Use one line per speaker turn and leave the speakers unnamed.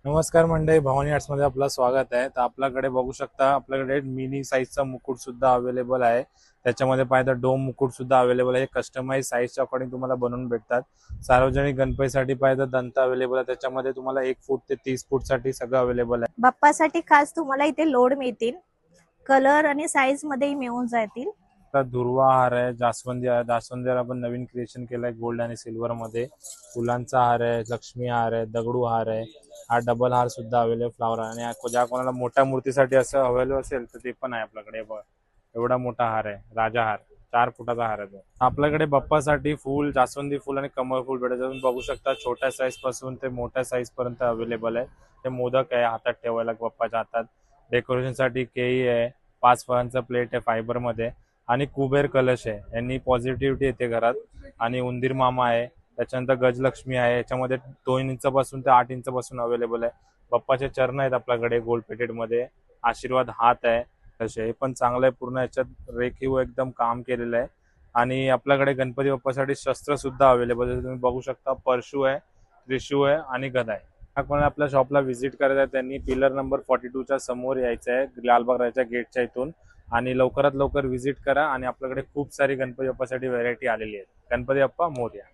नमस्कार मंडळी, भवानी आर्ट्स मध्ये आपलं स्वागत आहे. तर आपल्याकडे बघू शकता, आपल्याकडे मिनी साईजचा मुकुट सुद्धा अवेलेबल आहे. त्याच्यामध्ये पाहिजे डोम मुकुट सुद्धा अवेलेबल आहे. कस्टमाइज साईजच्या अकॉर्डिंग तुम्हाला बनवून भेटतात. सार्वजनिक गणपतीसाठी पाहिजे दंत अवेलेबल आहे. त्याच्यामध्ये तुम्हाला 1 फूट ते 30 फूट साठी सगळं अवेलेबल आहे.
बाप्पासाठी खास तुम्हाला इथे लोड मिळतील, कलर आणि साईज मध्येही मिळून जातील.
आता दुर्वा हार आहे, जास्वंदी आहे. जास्वंदी हार आपण नवीन क्रिएशन केलाय गोल्ड आणि सिल्वर मध्ये. फुलांचा हार आहे, लक्ष्मी हार आहे, दगडू हार आहे. हा डबल हार सुद्धा अवेलेबल फ्लावर आहे. आणि ज्या कोणाला मोठ्या मूर्तीसाठी असं अवेलेबल असेल तर ते पण आहे आपल्याकडे. एवढा मोठा हार आहे, राजा हार 4 फुटाचा हार आहे तो. आपल्याकडे बाप्पासाठी फुल, जास्वंदी फुल आणि कमळ फुल भेटत. तुम्ही बघू शकता छोट्या साईज पासून ते मोठ्या साईज पर्यंत अवेलेबल आहे. ते मोदक आहे हातात ठेवायला बाप्पाच्या हातात. डेकोरेशन साठी केळी आहे, 5 फळांचा प्लेट आहे फायबर मध्ये. आणि कुबेर कलश आहे, यांनी पॉझिटिव्हिटी येते घरात. आणि उंदीर मामा आहे. त्याच्यानंतर गजलक्ष्मी आहे, याच्यामध्ये 2 इंचापासून ते 8 इंचापासून अवेलेबल आहे. बाप्पाचे चरण आहेत आपल्याकडे गोल्ड प्लेटेड मध्ये. आशीर्वाद हात आहे. हे पण चांगलं आहे, पूर्ण याच्यात रेखीव एकदम काम केलेलं आहे. आणि आपल्याकडे गणपती बाप्पासाठी शस्त्र सुद्धा अवेलेबल आहे. तुम्ही बघू शकता, परशु आहे, त्रिशूळ आहे आणि गदा आहे. आपण आपल्या शॉपला व्हिजिट करायचं आहे त्यांनी पिलर नंबर 42 च्या समोर यायचं आहे, लालबाग राजाच्या गेटच्या इथून. आणि लवकरात लवकर व्हिजिट करा. आणि आपल्याकडे खूप सारी गणपती बाप्पासाठी व्हरायटी आलेली आहे. गणपती बाप्पा मोरया.